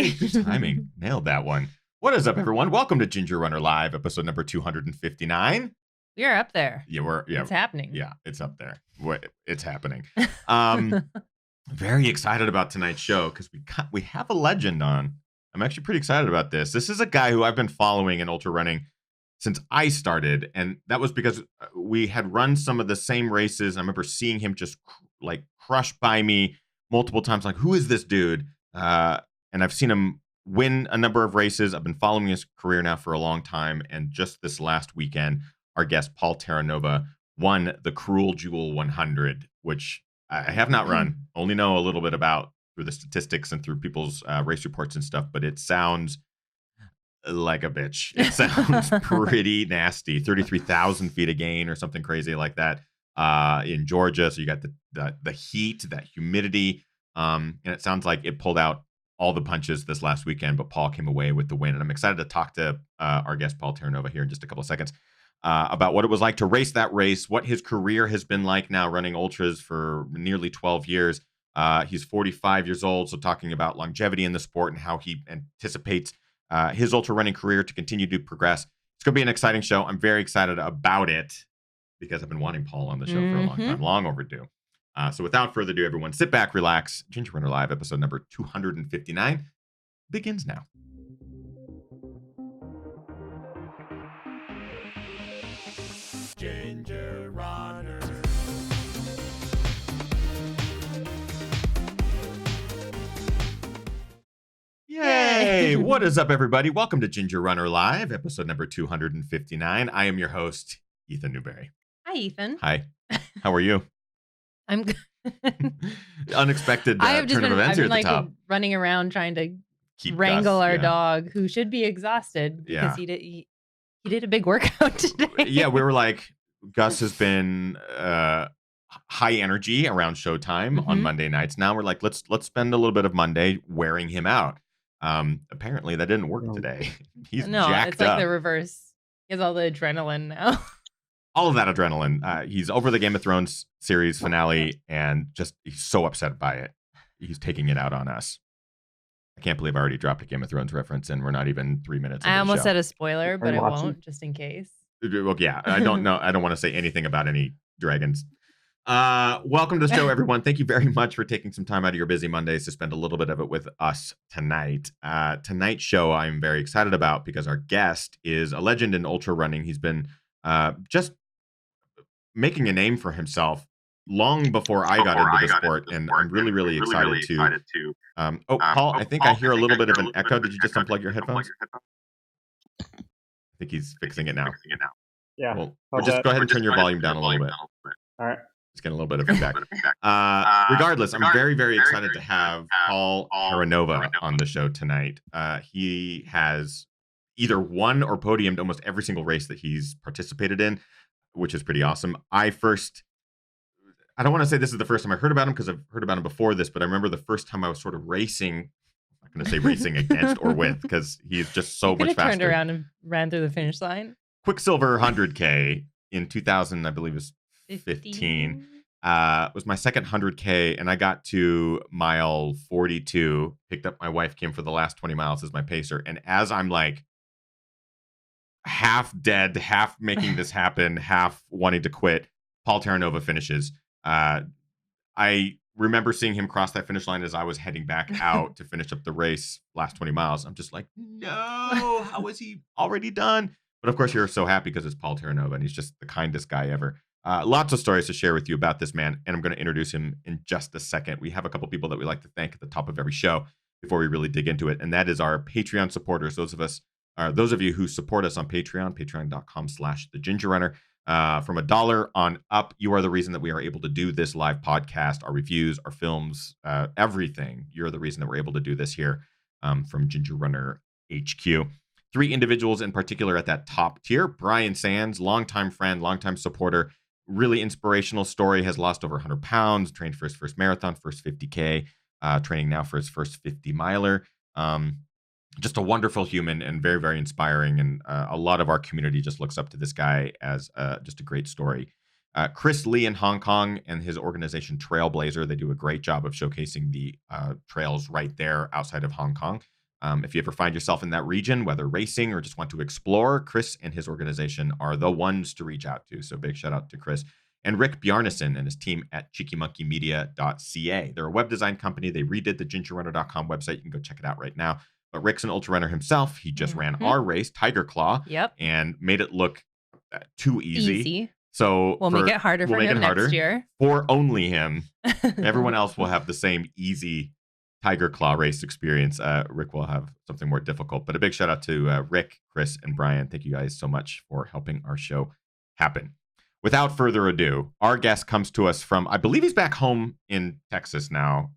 Hey, good timing. Nailed that one. What is up, everyone? Welcome to Ginger Runner Live, episode number 259. We're up there. Yeah, It's happening. Yeah, it's up there. It's happening. Very excited about tonight's show because we have a legend on. I'm actually pretty excited about this. This is a guy who I've been following in ultra running since I started, and that was because we had run some of the same races. I remember seeing him just crush by me multiple times. Like, who is this dude? And I've seen him win a number of races. I've been following his career now for a long time. And just this last weekend, our guest, Paul Terranova, won the Cruel Jewel 100, which I have not run, only know a little bit about through the statistics and through people's race reports and stuff. But it sounds like a bitch. It sounds pretty nasty. 33,000 feet of gain or something crazy like that in Georgia. So you got the heat, that humidity. And it sounds like it pulled out all the punches this last weekend, but Paul came away with the win. And I'm excited to talk to our guest, Paul Terranova, here in just a couple of seconds about what it was like to race that race, what his career has been like now running ultras for nearly 12 years. He's 45 years old, so talking about longevity in the sport and how he anticipates his ultra running career to continue to progress. It's going to be an exciting show. I'm very excited about it because I've been wanting Paul on the show for a long time, long overdue. So without further ado, everyone, sit back, relax. Ginger Runner Live, episode number 259, begins now. Ginger Runner. Yay! What is up, everybody? Welcome to Ginger Runner Live, episode number 259. I am your host, Ethan Newberry. Hi, Ethan. Hi. How are you? I'm good. Unexpected I have just turn of been, events I've here been at the top. running around trying to Keep wrangle Gus, our dog, who should be exhausted because he did a big workout today. Yeah, we were like, Gus has been high energy around showtime on Monday nights. Now we're like, let's spend a little bit of Monday wearing him out. Apparently that didn't work today. He's jacked it's like up. the reverse. He has all the adrenaline now. All of that adrenaline. He's over the Game of Thrones series finale and just he's so upset by it. He's taking it out on us. I can't believe I already dropped a Game of Thrones reference and we're not even 3 minutes into I almost the show. said a spoiler, but I won't, just in case. Well, yeah, I don't know. I don't want to say anything about any dragons. Welcome to the show, everyone. Thank you very much for taking some time out of your busy Mondays to spend a little bit of it with us tonight. Tonight's show I'm very excited about because our guest is a legend in ultra running. He's been just making a name for himself long before I got into the sport, and I'm really, really excited to. Paul, I think I hear a little bit of an echo. Did you just unplug your headphones? I think he's fixing it now. Yeah. Well, or just go ahead and turn your volume down a little bit. All right. It's getting a little bit of feedback. Regardless, I'm very, very excited to have Paul Terranova on the show tonight. He has either won or podiumed almost every single race that he's participated in, which is pretty awesome. I don't want to say this is the first time I heard about him because I've heard about him before this, but I remember the first time I was sort of racing. I'm not going to say racing against or with because he's just so much faster. Turned around and ran through the finish line. Quicksilver 100K in 2000, I believe it was 15. Was my second 100K, and I got to mile 42, picked up my wife, Kim, for the last 20 miles as my pacer. And as I'm like half dead, half making this happen, half wanting to quit, Paul Terranova finishes. I remember seeing him cross that finish line as I was heading back out to finish up the race, last 20 miles. I'm just like, no, how is he already done? But of course, you're so happy because it's Paul Terranova, and he's just the kindest guy ever. Lots of stories to share with you about this man, and I'm going to introduce him in just a second. We have a couple people that we like to thank at the top of every show before we really dig into it, and that is our Patreon supporters. Those of you who support us on Patreon, patreon.com/thegingerrunner. From $1 on up, you are the reason that we are able to do this live podcast, our reviews, our films, everything. You're the reason that we're able to do this here from Ginger Runner HQ. 3 individuals in particular at that top tier. Brian Sands, longtime friend, longtime supporter, really inspirational story, has lost over 100 pounds, trained for his first marathon, first 50K, training now for his first 50 miler. Just a wonderful human and very, very inspiring. And a lot of our community just looks up to this guy as just a great story. Chris Lee in Hong Kong and his organization Trailblazer, they do a great job of showcasing the trails right there outside of Hong Kong. If you ever find yourself in that region, whether racing or just want to explore, Chris and his organization are the ones to reach out to. So big shout out to Chris. And Rick Bjarnason and his team at cheekymonkeymedia.ca. They're a web design company. They redid the gingerrunner.com website. You can go check it out right now. But Rick's an ultra runner himself. He just ran our race, Tiger Claw, and made it look too easy. So we'll make it harder for him next year. For only him. Everyone else will have the same easy Tiger Claw race experience. Rick will have something more difficult. But a big shout out to Rick, Chris, and Brian. Thank you guys so much for helping our show happen. Without further ado, our guest comes to us from, I believe he's back home in Texas now.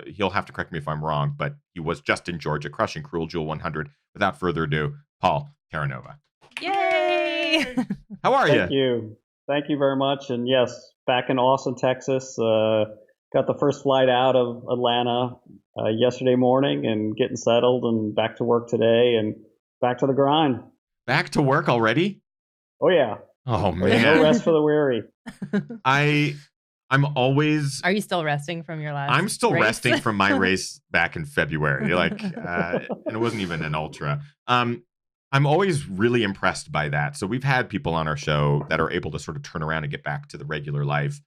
He'll have to correct me if I'm wrong, but he was just in Georgia crushing Cruel Jewel 100. Without further ado, Paul Terranova. Yay! How are you? Thank you. Thank you very much. And yes, back in Austin, Texas. Got the first flight out of Atlanta yesterday morning and getting settled and back to work today and back to the grind. Back to work already? Oh, yeah. Oh, man. No rest for the weary. I'm always... Are you still resting from your last I'm still race? resting from my race back in February. And it wasn't even an ultra. I'm always really impressed by that. So we've had people on our show that are able to sort of turn around and get back to the regular life.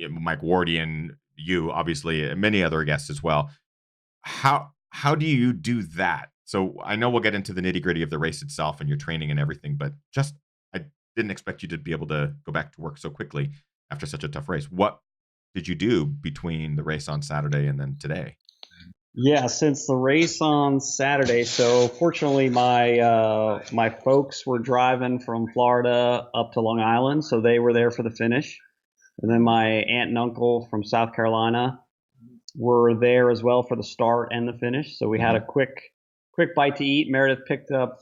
Mike Wardian, you, obviously, and many other guests as well. How do you do that? So I know we'll get into the nitty-gritty of the race itself and your training and everything, but just I didn't expect you to be able to go back to work so quickly after such a tough race. What did you do between the race on Saturday and then today? Yeah, since the race on Saturday, so fortunately my folks were driving from Florida up to Long Island, so they were there for the finish. And then my aunt and uncle from South Carolina were there as well for the start and the finish. So we had a quick bite to eat. Meredith picked up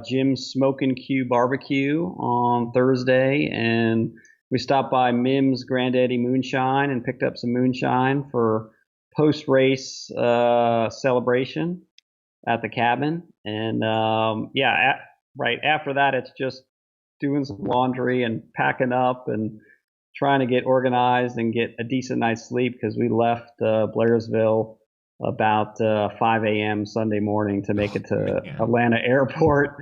Jim's Smokin' Q Barbecue on Thursday, and we stopped by Mim's Granddaddy Moonshine and picked up some moonshine for post-race celebration at the cabin. And right after that, it's just doing some laundry and packing up and trying to get organized and get a decent night's sleep, because we left Blairsville about 5 a.m. Sunday morning to make it to Atlanta Airport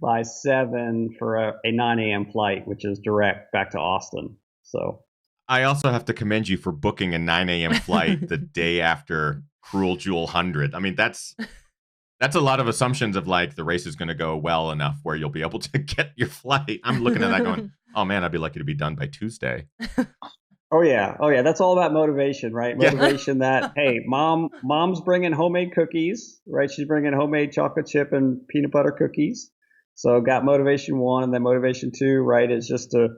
by 7 for a 9 a.m. flight, which is direct back to Austin. So I also have to commend you for booking a 9 a.m. flight the day after Cruel Jewel 100. I mean, that's a lot of assumptions of like the race is going to go well enough where you'll be able to get your flight. I'm looking at that going, oh man, I'd be lucky to be done by Tuesday. Oh yeah. That's all about motivation, right? Motivation that, hey, mom's bringing homemade cookies, right? She's bringing homemade chocolate chip and peanut butter cookies. So got motivation 1, and then motivation 2, right, is just to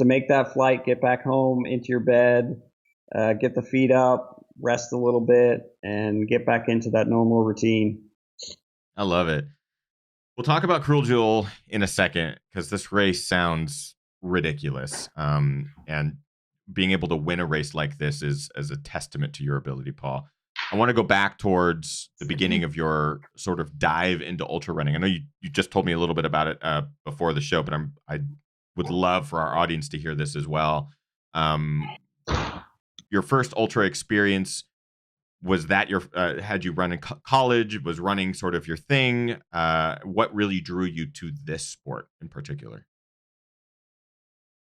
make that flight, get back home into your bed, get the feet up, rest a little bit, and get back into that normal routine. I love it. We'll talk about Cruel Jewel in a second, because this race sounds ridiculous. And being able to win a race like this is a testament to your ability, Paul. I want to go back towards the beginning of your sort of dive into ultra running. I know you just told me a little bit about it before the show, but I would love for our audience to hear this as well. Your first ultra experience, was that had you run in college? Was running sort of your thing? What really drew you to this sport in particular?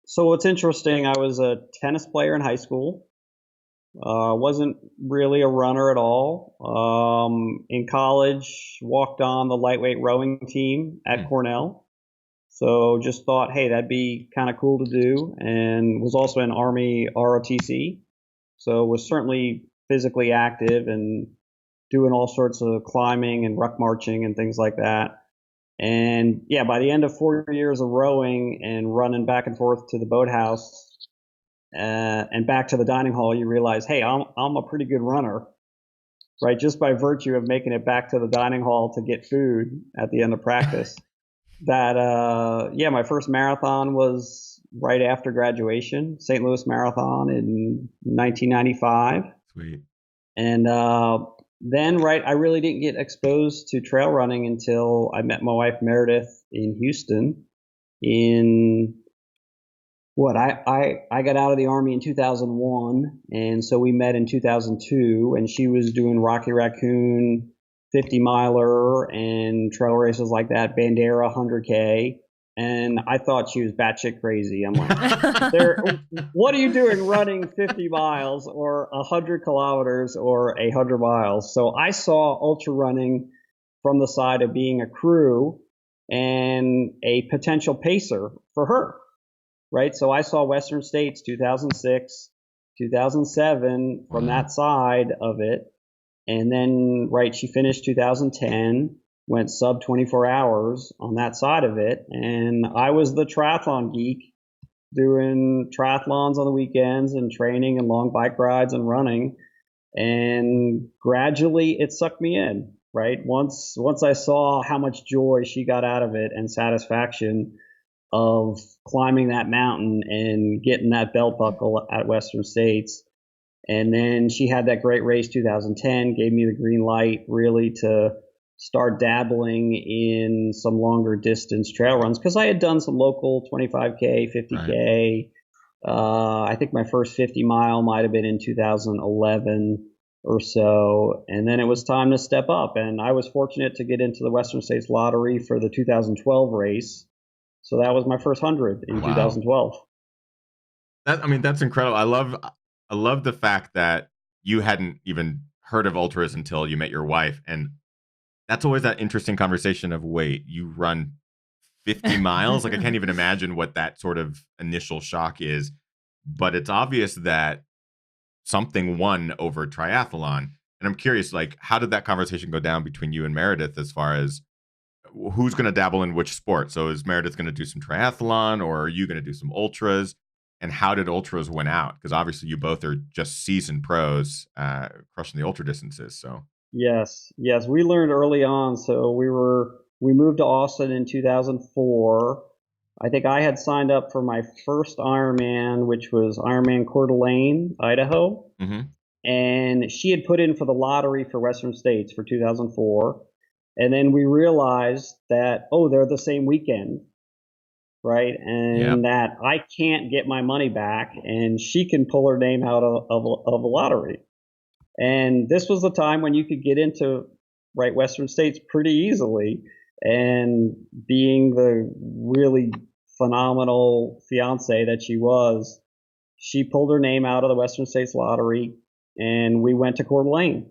So what's interesting, I was a tennis player in high school. Wasn't really a runner at all. In college, walked on the lightweight rowing team at Cornell. So just thought, hey, that'd be kind of cool to do. And was also in Army ROTC. So was certainly physically active and doing all sorts of climbing and ruck marching and things like that. And yeah, by the end of 4 years of rowing and running back and forth to the boathouse and back to the dining hall, you realize, hey, I'm a pretty good runner, right? Just by virtue of making it back to the dining hall to get food at the end of practice. My first marathon was right after graduation, St. Louis Marathon in 1995. Sweet. And then, I really didn't get exposed to trail running until I met my wife Meredith in Houston. I got out of the Army in 2001, and so we met in 2002. And she was doing Rocky Raccoon 50 miler and trail races like that, Bandera 100K. And I thought she was batshit crazy. I'm like, what are you doing running 50 miles or 100 kilometers or 100 miles? So I saw ultra running from the side of being a crew and a potential pacer for her, right? So I saw Western States 2006, 2007 from that side of it. And then, right, she finished 2010. Went sub 24 hours on that side of it. And I was the triathlon geek doing triathlons on the weekends and training and long bike rides and running. And gradually it sucked me in, right? Once I saw how much joy she got out of it and satisfaction of climbing that mountain and getting that belt buckle at Western States. And then she had that great race 2010, gave me the green light really to start dabbling in some longer distance trail runs because I had done some local 25K, 50K. Right. I think my first 50 mile might have been in 2011 or so. And then it was time to step up. And I was fortunate to get into the Western States Lottery for the 2012 race. So that was my first 100 in 2012. That's incredible. I love the fact that you hadn't even heard of ultras until you met your wife. And that's always that interesting conversation of, wait, you run 50 miles? Like, I can't even imagine what that sort of initial shock is. But it's obvious that something won over triathlon. And I'm curious, like, how did that conversation go down between you and Meredith as far as who's going to dabble in which sport? So is Meredith going to do some triathlon, or are you going to do some ultras? And how did ultras win out? Because obviously you both are just seasoned pros crushing the ultra distances. So Yes, we learned early on. So we moved to Austin in 2004. I think I had signed up for my first Ironman, which was Ironman Coeur d'Alene, Idaho. Mm-hmm. And she had put in for the lottery for Western States for 2004. And then we realized that, they're the same weekend, right? And that I can't get my money back, and she can pull her name out of a lottery. And this was the time when you could get into Western States pretty easily. And being the really phenomenal fiance that she was, she pulled her name out of the Western States Lottery, and we went to Coeur d'Alene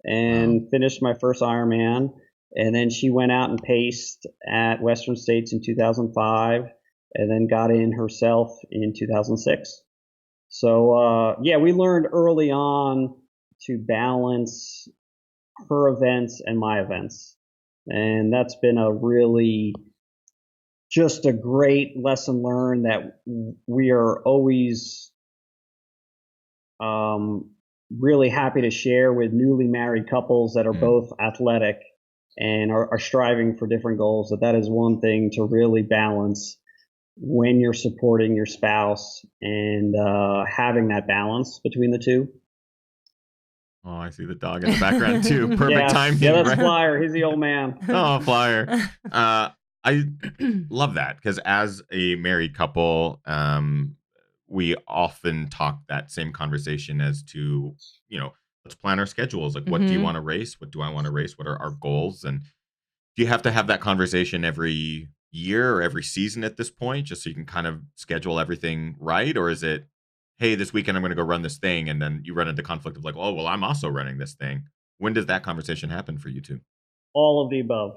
and finished my first Ironman. And then she went out and paced at Western States in 2005, and then got in herself in 2006. So, we learned early on to balance her events and my events. And that's been just a great lesson learned that we are always really happy to share with newly married couples that are both athletic and are striving for different goals. That is one thing to really balance when you're supporting your spouse and having that balance between the two. Oh, I see the dog in the background too. Perfect timing. Yeah, that's Flyer. He's the old man. Oh, Flyer. I love that because as a married couple, we often talk that same conversation as to, let's plan our schedules. Like, what do you want to race? What do I want to race? What are our goals? And do you have to have that conversation every year or every season at this point, just so you can kind of schedule everything right? Or is it, hey, this weekend I'm going to go run this thing, and then you run into conflict of like, oh, well, I'm also running this thing. When does that conversation happen for you two? All of the above.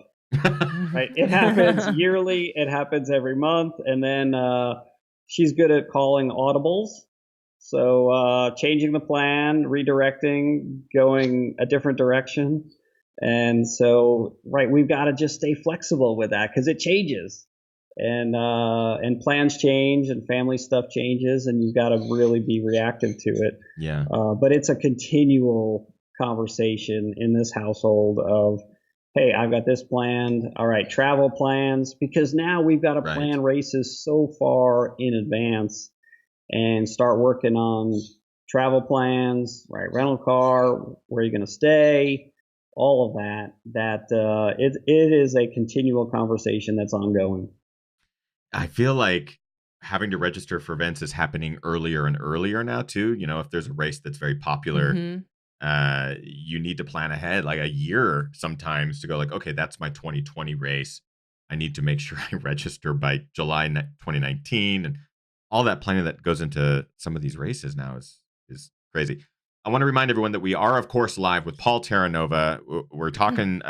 Right? It happens yearly. It happens every month. And then she's good at calling audibles. So changing the plan, redirecting, going a different direction. And so, we've got to just stay flexible with that because it changes. And plans change and family stuff changes, and you've got to really be reactive to it. Yeah. But it's a continual conversation in this household of, hey, I've got this planned. All right, travel plans, because now we've got to plan races so far in advance and start working on travel plans, rental car, where you're going to stay, all of that. It is a continual conversation that's ongoing. I feel like having to register for events is happening earlier and earlier now too. If there's a race that's very popular, you need to plan ahead like a year sometimes to go like, okay, that's my 2020 race. I need to make sure I register by July 2019, and all that planning that goes into some of these races now is crazy. I want to remind everyone that we are, of course, live with Paul Terranova. We're talking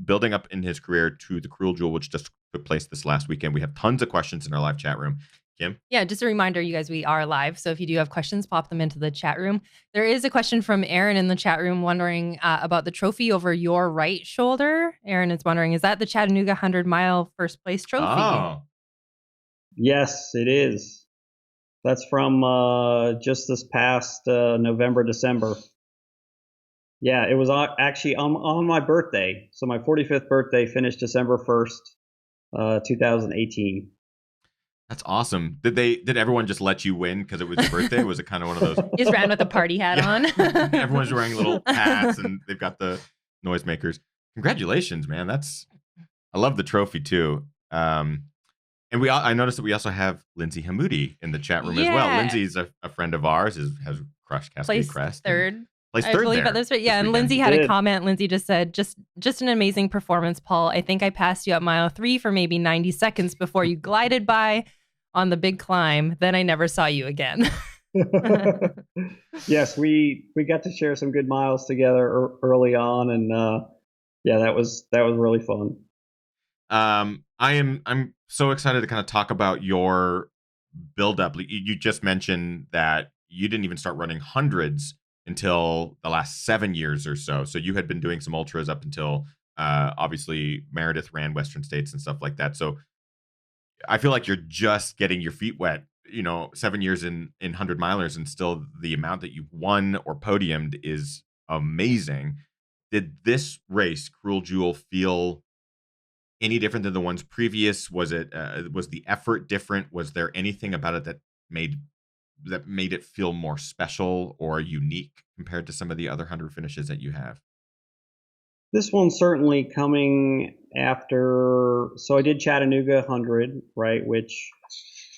building up in his career to the Cruel Jewel, which just took place this last weekend. We have tons of questions in our live chat room. Kim? Yeah, just a reminder, you guys, we are live. So if you do have questions, pop them into the chat room. There is a question from Aaron in the chat room wondering about the trophy over your right shoulder. Aaron is wondering, is that the Chattanooga 100-mile first place trophy? Oh. Yes, it is. That's from just this past November, December. Yeah, it was actually on my birthday. So my 45th birthday finished December 1st, 2018. That's awesome. Did everyone just let you win because it was your birthday? Was it kind of one of those? You just ran with a party hat on. Everyone's wearing little hats and they've got the noisemakers. Congratulations, man. I love the trophy too. And I noticed that we also have Lindsay Hamoudi in the chat room as well. Lindsay's a friend of ours, has crushed Cascade Crest. Third. Placed third, I believe there. This, yeah, and Lindsay had a comment. Lindsay just said, just an amazing performance, Paul. I think I passed you at mile 3 for maybe 90 seconds before you glided by on the big climb. Then I never saw you again. Yes, we got to share some good miles together early on, and yeah, that was really fun. I'm so excited to kind of talk about your build up. You just mentioned that you didn't even start running hundreds until the last 7 years or so. So you had been doing some ultras up until obviously Meredith ran Western States and stuff like that. So I feel like you're just getting your feet wet, 7 years in 100 milers, and still the amount that you've won or podiumed is amazing. Did this race, Cruel Jewel, feel any different than the ones previous? Was the effort different? Was there anything about it that made it feel more special or unique compared to some of the other 100 finishes that you have? This one's certainly coming after. So I did Chattanooga 100, right, which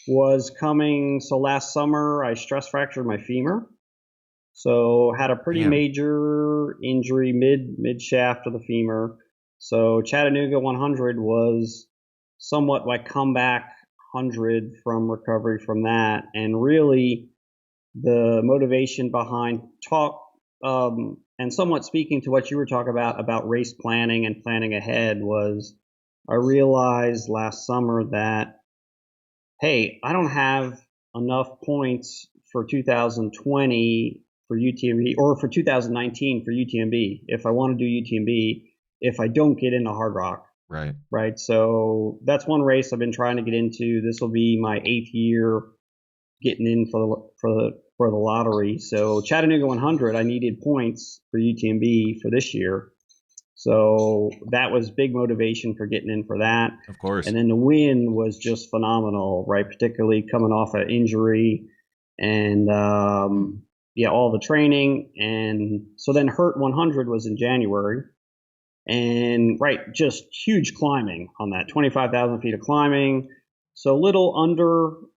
was coming. So last summer I stress fractured my femur, so had a pretty major injury mid shaft of the femur. So Chattanooga 100 was somewhat my comeback 100 from recovery from that, and really the motivation behind and somewhat speaking to what you were talking about race planning and planning ahead, was I realized last summer that, hey, I don't have enough points for 2020 for UTMB or for 2019 for UTMB if I want to do UTMB if I don't get into Hard Rock. Right. So that's one race I've been trying to get into. This will be my 8th year getting in for the lottery. So Chattanooga 100, I needed points for UTMB for this year. So that was big motivation for getting in for that. Of course. And then the win was just phenomenal, right? Particularly coming off an injury and all the training. And so then Hurt 100 was in January. And just huge climbing on that, 25,000 feet of climbing. So a little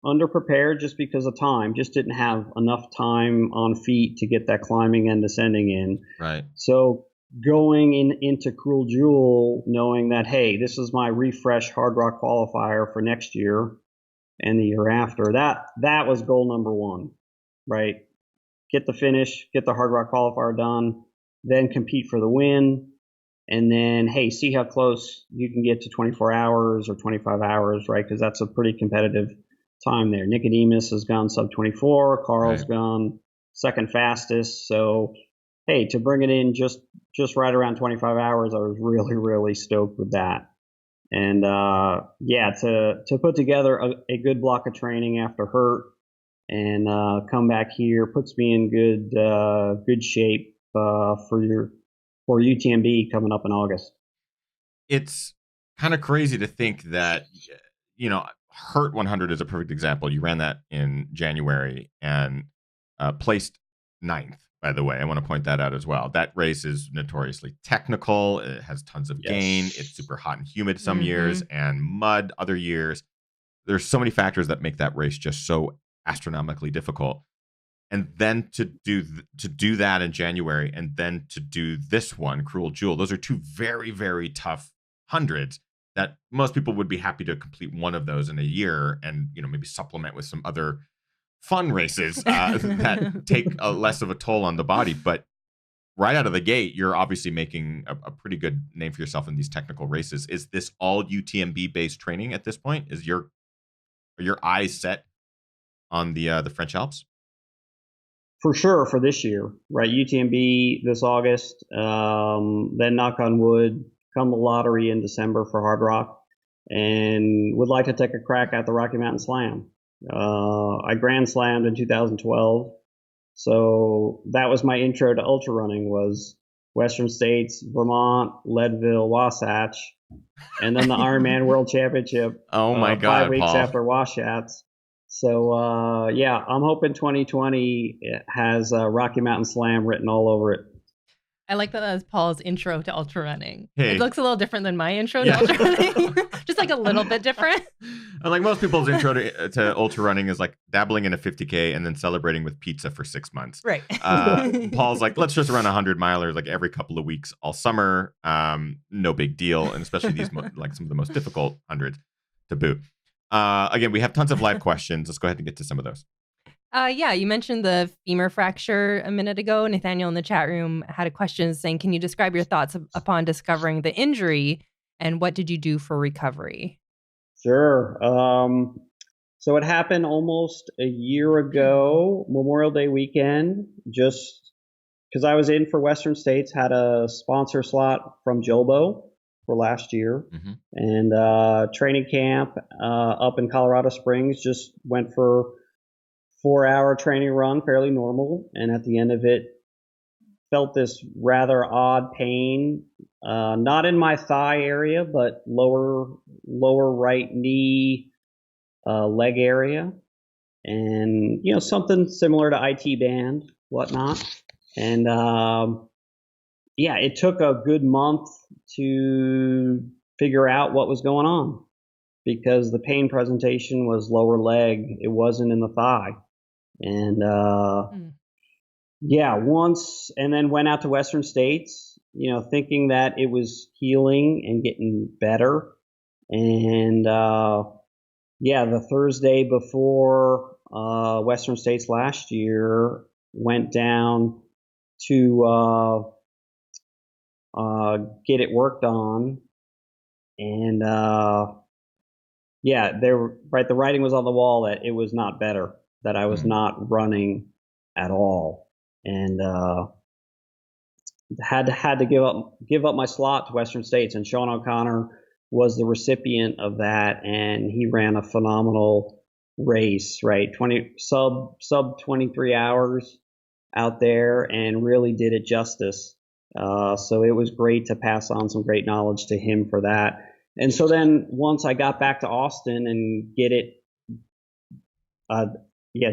under prepared just because of time. Just didn't have enough time on feet to get that climbing and descending in. Right. So going into Cruel Jewel, knowing that, hey, this is my refresh Hard Rock qualifier for next year and the year after. That was goal number one, right? Get the finish, get the Hard Rock qualifier done, then compete for the win. And then, hey, see how close you can get to 24 hours or 25 hours, right? Because that's a pretty competitive time there. Nicodemus has gone sub 24. Carl's gone second fastest. So, hey, to bring it in just right around 25 hours, I was really, really stoked with that. And, to put together a good block of training after Hurt and come back here puts me in good shape for UTMB coming up in August. It's kind of crazy to think that, Hurt 100 is a perfect example. You ran that in January and placed 9th, by the way. I want to point that out as well. That race is notoriously technical. It has tons of gain. It's super hot and humid some years and mud other years. There's so many factors that make that race just so astronomically difficult. and then to do that in January, and then to do this one, Cruel Jewel. Those are two very, very tough hundreds that most people would be happy to complete one of those in a year, and maybe supplement with some other fun races that take less of a toll on the body. But right out of the gate, you're obviously making a pretty good name for yourself in these technical races. Is this all UTMB based training at this point? Are your eyes set on the French Alps? For sure, for this year, right? UTMB this August, then knock on wood, come the lottery in December for Hard Rock, and would like to take a crack at the Rocky Mountain Slam. I Grand Slammed in 2012, so that was my intro to ultra running, was Western States, Vermont, Leadville, Wasatch, and then the Ironman World Championship. Oh my God, 5 weeks Paul. after Washats. So, yeah, I'm hoping 2020 has Rocky Mountain Slam written all over it. I like that as Paul's intro to ultra running. Hey. It looks a little different than my intro to ultra running. Just like a little bit different. And like most people's intro to ultra running is like dabbling in a 50K and then celebrating with pizza for 6 months. Right. Paul's like, let's just run 100 milers like every couple of weeks all summer. No big deal. And especially these like some of the most difficult hundreds to boot. Again, we have tons of live questions. Let's go ahead and get to some of those. Yeah, you mentioned the femur fracture a minute ago. Nathaniel in the chat room had a question saying, can you describe your thoughts upon discovering the injury and what did you do for recovery? Sure. So it happened almost a year ago, Memorial Day weekend, just because I was in for Western States, had a sponsor slot from Jolbo for last year. Mm-hmm. And training camp up in Colorado Springs, just went for 4-hour training run, fairly normal. And at the end of it, felt this rather odd pain, not in my thigh area, but lower right knee, leg area. And, something similar to IT band, whatnot. And, yeah, it took a good month to figure out what was going on, because the pain presentation was lower leg. It wasn't in the thigh. And, yeah, and then went out to Western States, thinking that it was healing and getting better. And, yeah, the Thursday before Western States last year, went down to get it worked on. And, yeah, the writing was on the wall that it was not better, that I was not running at all. And had to give up my slot to Western States. And Sean O'Connor was the recipient of that, and he ran a phenomenal race, right? sub 23 hours out there, and really did it justice. So it was great to pass on some great knowledge to him for that. And so then once I got back to Austin and get it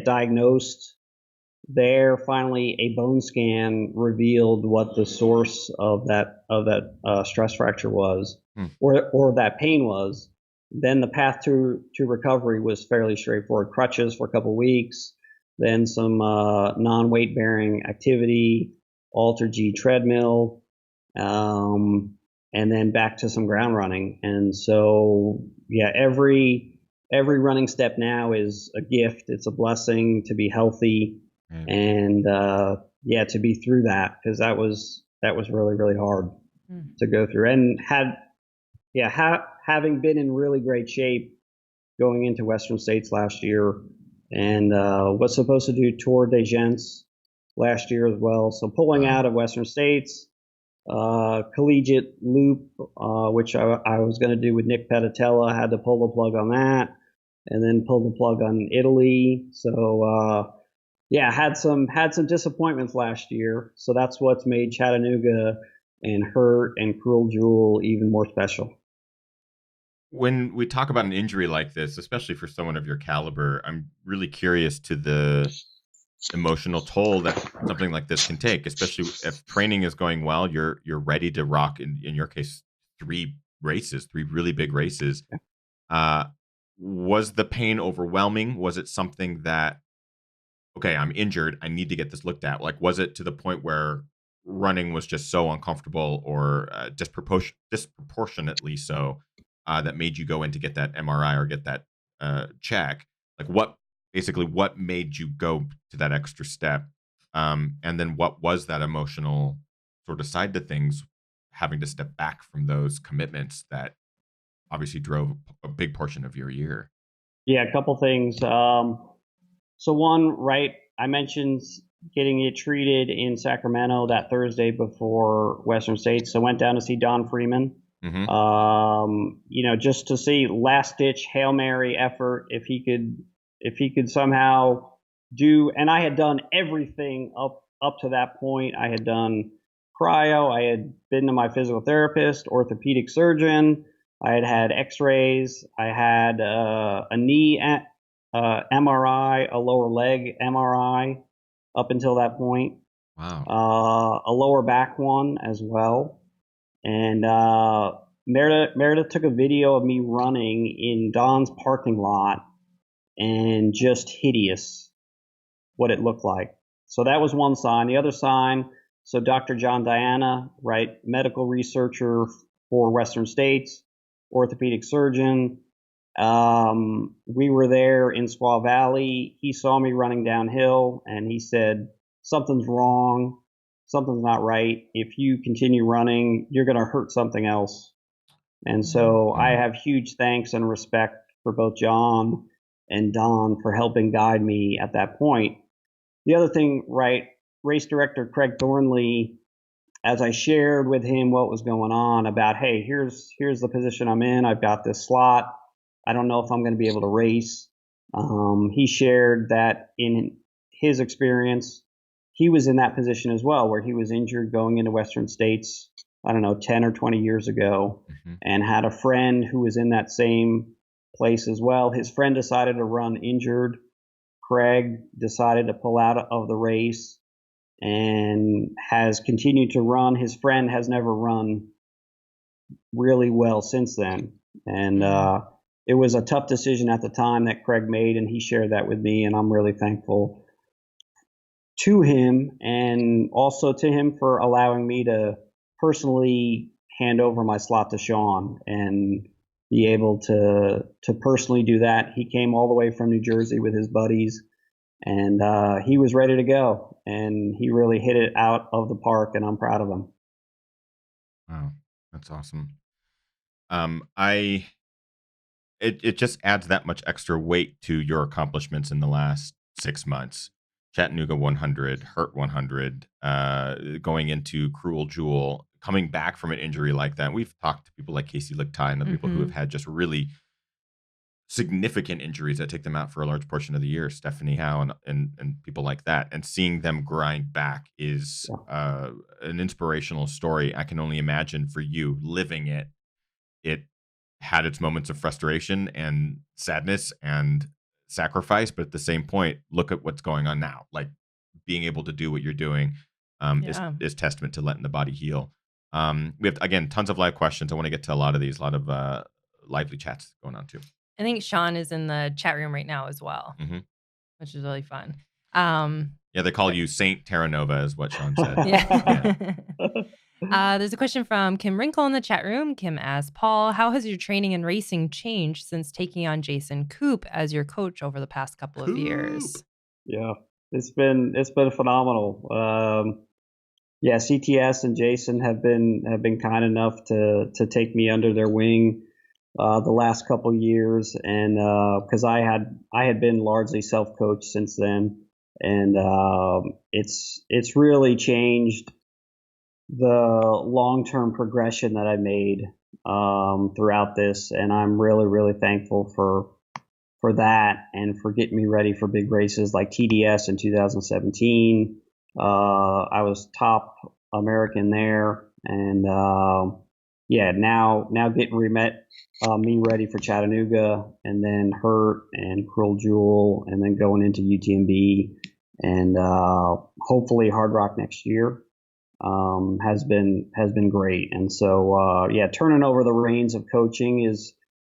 diagnosed there, finally a bone scan revealed what the source of that stress fracture was, or that pain was. Then the path to recovery was fairly straightforward. Crutches for a couple weeks, then some non-weight bearing activity, Alter-G treadmill, and then back to some ground running. And so, yeah, every running step now is a gift. It's a blessing to be healthy, and yeah, to be through that, because that was really, really hard to go through. And having been in really great shape going into Western States last year, and was supposed to do Tour de Gens last year as well. So pulling out of Western States, collegiate loop, which I was going to do with Nick Petitella, had to pull the plug on that, and then pull the plug on Italy. So yeah, had some disappointments last year. So that's what's made Chattanooga and Hurt and Cruel Jewel even more special. When we talk about an injury like this, especially for someone of your caliber, I'm really curious to the emotional toll that something like this can take, especially if training is going well, you're ready to rock, in your case, 3 really big races. Was the pain overwhelming? Was it something that, okay, I'm injured, I need to get this looked at? Like, was it to the point where running was just so uncomfortable, or disproportionately so, that made you go in to get that MRI or get that check? Like, what made you go to that extra step? And then what was that emotional sort of side to things, having to step back from those commitments that obviously drove a big portion of your year? Yeah, a couple things. So one, right, I mentioned getting it treated in Sacramento that Thursday before Western States. So went down to see Don Freeman. Mm-hmm. Just to see last ditch Hail Mary effort, if he could somehow do, and I had done everything up to that point. I had done cryo, I had been to my physical therapist, orthopedic surgeon, I had had x-rays, I had a knee MRI, a lower leg MRI up until that point. Wow. A lower back one as well. And Meredith took a video of me running in Don's parking lot, and just hideous what it looked like. So that was one sign. The other sign, so Dr. John Diana, right, medical researcher for Western States, orthopedic surgeon. We were there in Squaw Valley. He saw me running downhill, and he said, something's wrong. Something's not right. If you continue running, you're going to hurt something else. And so I have huge thanks and respect for both John and Don for helping guide me at that point. The other thing, right, race director Craig Thornley, as I shared with him what was going on about, hey, here's the position I'm in. I've got this slot. I don't know if I'm going to be able to race. He shared that in his experience, he was in that position as well, where he was injured going into Western States, 10 or 20 years ago, and had a friend who was in that same place as well. His friend decided to run injured. Craig decided to pull out of the race and has continued to run. His friend has never run really well since then. And it was a tough decision at the time that Craig made, and he shared that with me, and I'm really thankful to him, and also to him for allowing me to personally hand over my slot to Sean and be able to personally do that. He came all the way from New Jersey with his buddies, and he was ready to go, and he really hit it out of the park, and I'm proud of him. Wow, that's awesome. It just adds that much extra weight to your accomplishments in the last 6 months. Chattanooga 100, Hurt 100, going into Cruel Jewel, coming back from an injury like that. We've talked to people like Casey Lichtai and the people who have had just really significant injuries that take them out for a large portion of the year, Stephanie Howe and people like that. And seeing them grind back is an inspirational story. I can only imagine for you living it. It had its moments of frustration and sadness and sacrifice, but at the same point, look at what's going on now. Like, being able to do what you're doing is testament to letting the body heal. We have, again, tons of live questions. I want to get to a lot of these, a lot of lively chats going on too. I think Sean is in the chat room right now as well, which is really fun. Yeah, they call you Saint Terranova, is what Sean said. There's a question from Kim Wrinkle in the chat room. Kim asks, Paul, how has your training and racing changed since taking on Jason Coupe as your coach over the past couple of years? Yeah, it's been phenomenal. CTS and Jason have been kind enough to take me under their wing the last couple years, and because I had been largely self-coached since then, and it's really changed the long-term progression that I made throughout this, and I'm really, really thankful for that and for getting me ready for big races like TDS in 2017. I was top American there, and now getting me ready for Chattanooga, and then Hurt and Cruel Jewel, and then going into UTMB, and hopefully Hard Rock next year. Has been great. And so turning over the reins of coaching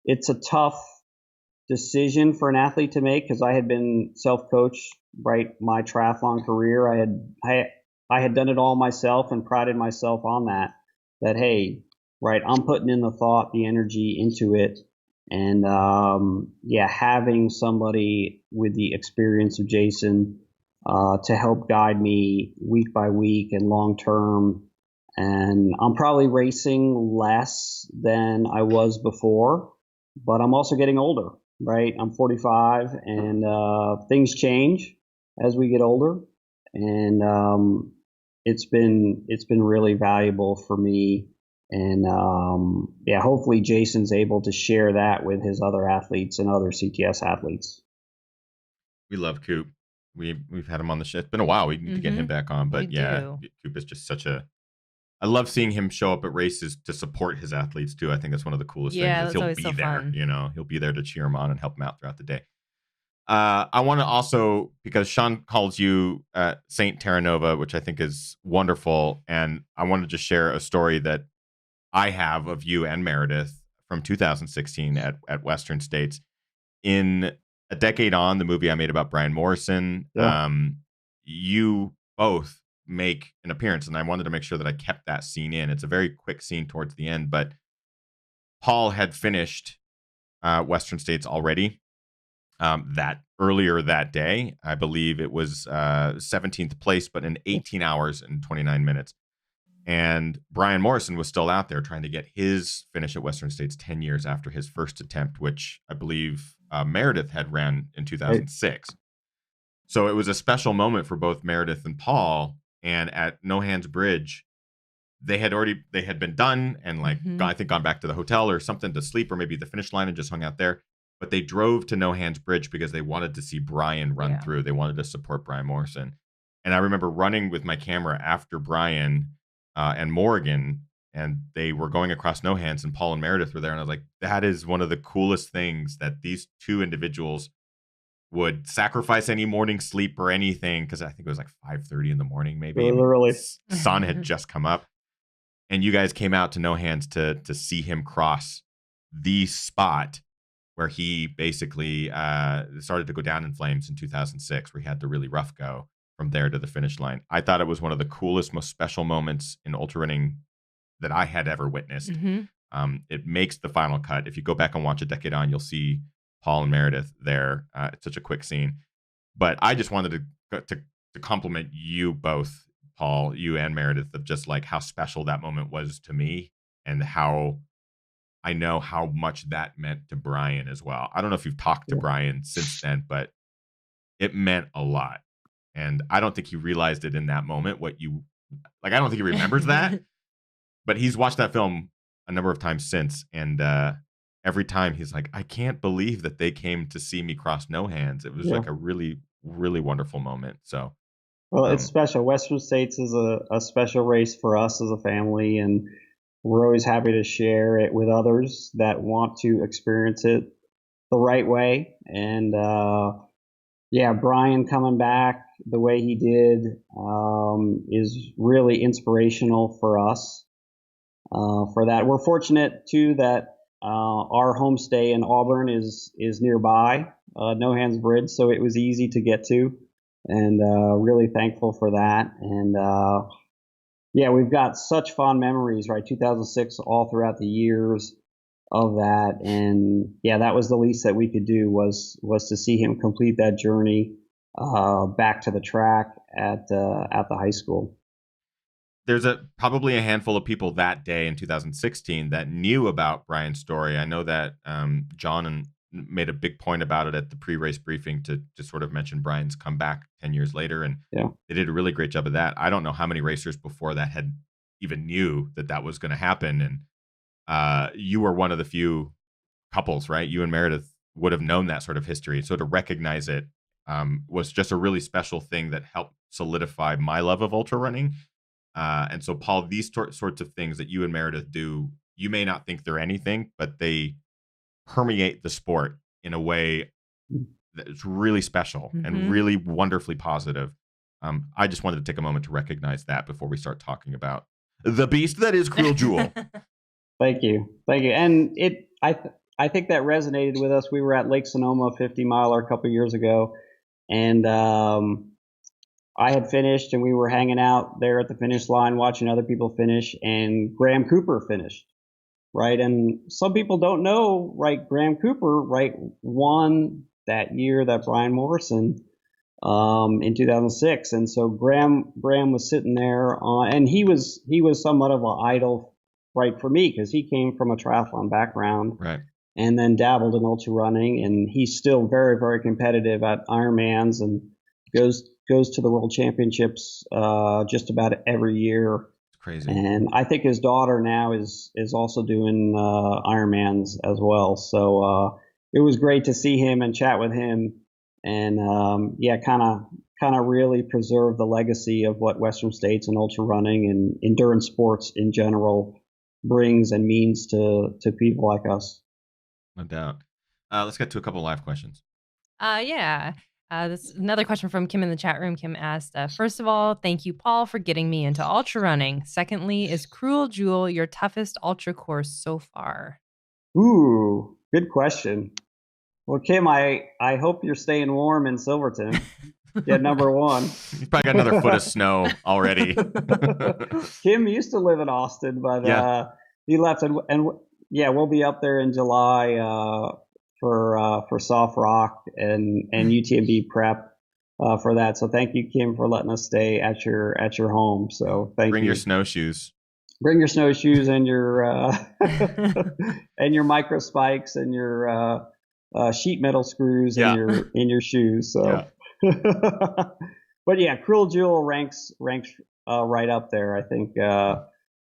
it's a tough decision for an athlete to make, because I had been self-coached, right, my triathlon career. I had done it all myself and prided myself on that, hey, right, I'm putting in the thought, the energy into it. And having somebody with the experience of Jason to help guide me week by week and long term. And I'm probably racing less than I was before, but I'm also getting older, right? I'm 45, and things change as we get older. And it's been really valuable for me. And hopefully Jason's able to share that with his other athletes and other CTS athletes. We love Coupe. We've had him on the show. It's been a while. We need to get him back on. But Coupe is just I love seeing him show up at races to support his athletes too. I think that's one of the coolest things. That's he'll always be so there. fun. He'll be there to cheer him on and help him out throughout the day. I want to also, because Sean calls you Saint Terranova, which I think is wonderful, and I want to just share a story that I have of you and Meredith from 2016 at Western States. In A Decade On, the movie I made about Brian Morrison, you both make an appearance, and I wanted to make sure that I kept that scene in. It's a very quick scene towards the end, but Paul had finished Western States already that earlier that day. I believe it was 17th place, but in 18 hours and 29 minutes. And Brian Morrison was still out there trying to get his finish at Western States 10 years after his first attempt, which I believe Meredith had ran in 2006. So it was a special moment for both Meredith and Paul. And at No Hands Bridge, they had been done and I think gone back to the hotel or something to sleep, or maybe the finish line, and just hung out there. But they drove to No Hands Bridge because they wanted to see Brian run through. They wanted to support Brian Morrison. And I remember running with my camera after Brian and Morgan, and they were going across No Hands, and Paul and Meredith were there. And I was like, that is one of the coolest things, that these two individuals would sacrifice any morning sleep or anything, because I think it was like 5:30 in the morning, maybe. Really? Sun had just come up. And you guys came out to No Hands to see him cross the spot where he basically started to go down in flames in 2006, where he had the really rough go from there to the finish line. I thought it was one of the coolest, most special moments in ultra running that I had ever witnessed. It makes the final cut. If you go back and watch A Decade On, you'll see Paul and Meredith there. It's such a quick scene. But I just wanted to compliment you both, Paul, you and Meredith, of just like how special that moment was to me, and how I know how much that meant to Brian as well. I don't know if you've talked to Brian since then, but it meant a lot. And I don't think he realized it in that moment. I don't think he remembers that, but he's watched that film a number of times since. And every time he's like, I can't believe that they came to see me cross No Hands. It was like a really, really wonderful moment. So, well, it's special. Western States is a special race for us as a family, and we're always happy to share it with others that want to experience it the right way. And Brian coming back the way he did is really inspirational for us. For that, we're fortunate too that our homestay in Auburn is nearby, No Hands Bridge, so it was easy to get to, and really thankful for that. And we've got such fond memories, right? 2006 all throughout the years of that. And that was the least that we could do was to see him complete that journey back to the track at the high school. There's probably a handful of people that day in 2016 that knew about Brian's story. I know that John made a big point about it at the pre-race briefing to sort of mention Brian's comeback 10 years later. And they did a really great job of that. I don't know how many racers before that had even knew that was going to happen. And you were one of the few couples, right? You and Meredith would have known that sort of history. So to recognize it was just a really special thing that helped solidify my love of ultra running. And so, Paul, these sorts of things that you and Meredith do, you may not think they're anything, but they permeate the sport in a way that's really special and really wonderfully positive. I just wanted to take a moment to recognize that before we start talking about the beast that is Cruel Jewel. Thank you. And I think that resonated with us. We were at Lake Sonoma 50 miler a couple years ago, and I had finished, and we were hanging out there at the finish line watching other people finish, and Graham Cooper finished, right? And some people don't know, right? Graham Cooper, right, won that year that Brian Morrison in 2006, and so Graham was sitting there and he was somewhat of an idol, right, for me, because he came from a triathlon background, right, and then dabbled in ultra running, and he's still very, very competitive at Ironmans and goes to the World Championships just about every year. It's crazy. And I think his daughter now is also doing Ironmans as well. So it was great to see him and chat with him, and kind of really preserve the legacy of what Western States and ultra running and endurance sports in general brings and means to people like us. No doubt. Let's get to a couple live questions. Yeah. This is another question from Kim in the chat room. Kim asked, first of all, thank you, Paul, for getting me into ultra running. Secondly, is Cruel Jewel your toughest ultra course so far? Ooh, good question. Well, Kim, I hope you're staying warm in Silverton. Yeah, number one. He's probably got another foot of snow already. Kim used to live in Austin, but he left, and yeah, we'll be up there in July for Soft Rock and UTMB prep for that. So thank you, Kim, for letting us stay at your home. So thank you. Bring your snowshoes. Bring your snowshoes and your and your micro spikes and your sheet metal screws in your shoes. So, but yeah, Cruel Jewel ranks right up there. I think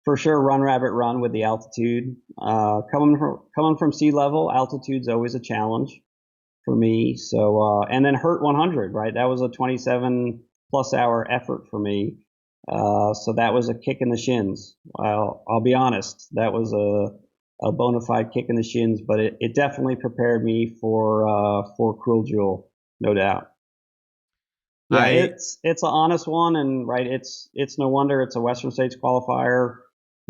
for sure, Run Rabbit Run with the altitude. Coming from sea level, altitude's always a challenge for me. So and then Hurt 100, right? That was a 27 plus hour effort for me. So that was a kick in the shins. I'll be honest, that was a bona fide kick in the shins, but it definitely prepared me for Cruel Jewel, no doubt. Yeah, it's an honest one, and right, it's no wonder it's a Western States qualifier,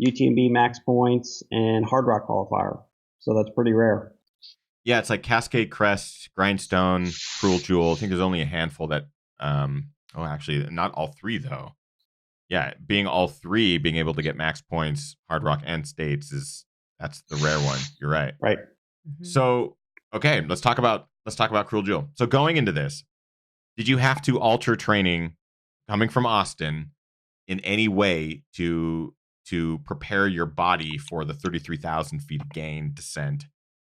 UTMB max points, and Hard Rock qualifier. So that's pretty rare. Yeah, it's like Cascade Crest, Grindstone, Cruel Jewel. I think there's only a handful that. Actually, not all three though. Yeah, being all three, being able to get max points, Hard Rock and States that's the rare one. You're right. Right. Mm-hmm. So, okay, let's talk about Cruel Jewel. So going into this, did you have to alter training coming from Austin in any way to prepare your body for the 33,000 feet of gain, descent,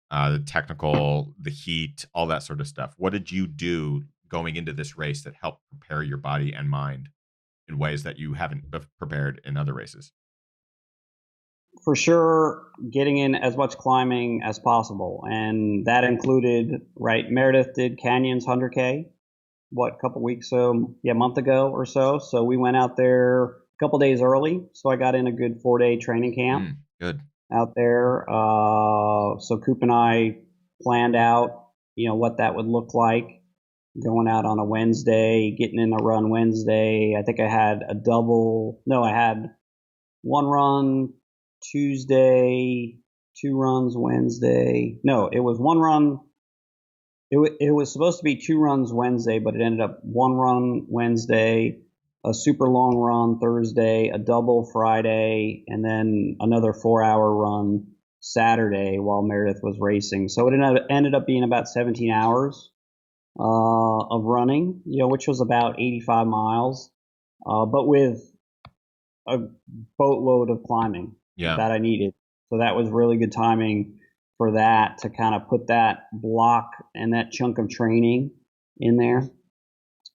the technical, the heat, all that sort of stuff? What did you do going into this race that helped prepare your body and mind in ways that you haven't prepared in other races? For sure, getting in as much climbing as possible. And that included, right, Meredith did Canyons 100K, a month ago or so. So we went out there a couple days early. So I got in a good 4-day training camp. Good. Out there. So Coupe and I planned out, what that would look like. Going out on a Wednesday, getting in a run Wednesday. I think I had I had one run Tuesday, 2 runs Wednesday. No, it was one run. It was supposed to be 2 runs Wednesday, but it ended up 1 run Wednesday, a super long run Thursday, a double Friday, and then another 4-hour run Saturday while Meredith was racing. So it ended up being about 17 hours of running, which was about 85 miles, but with a boatload of climbing that I needed. So that was really good timing for that, to kind of put that block and that chunk of training in there.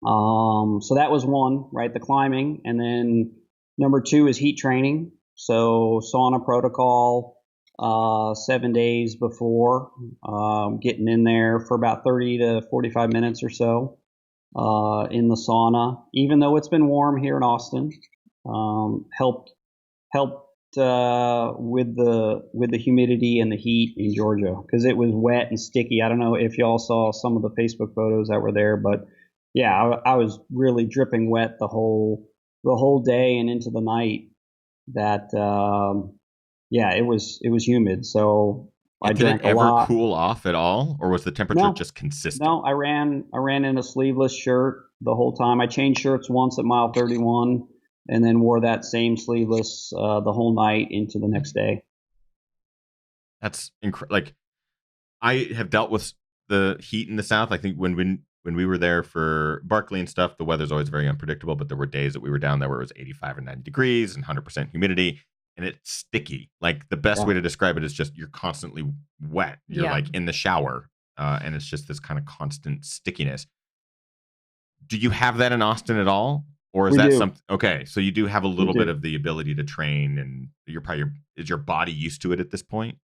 So that was one, right? The climbing. And then number 2 is heat training. So sauna protocol, 7 days before, getting in there for about 30 to 45 minutes or so in the sauna, even though it's been warm here in Austin. Helped with the humidity and the heat in Georgia, because it was wet and sticky. I don't know if y'all saw some of the Facebook photos that were there, but yeah, I was really dripping wet the whole day and into the night. That it was humid. So I Did it drank a ever lot. cool off at all, or was the temperature No, just consistent? no, I ran in a sleeveless shirt the whole time. I changed shirts once at mile 31, and then wore that same sleeveless the whole night into the next day. That's incredible. Like, I have dealt with the heat in the South. I think when we were there for Barkley and stuff, the weather's always very unpredictable. But there were days that we were down there where it was 85 and 90 degrees and 100% humidity, and it's sticky. Like, the best Yeah. way to describe it is just you're constantly wet. You're Yeah. like in the shower, and it's just this kind of constant stickiness. Do you have that in Austin at all? Or is We that do. something? Okay, so you do have a We little bit do. of the ability to train, and is your body used to it at this point?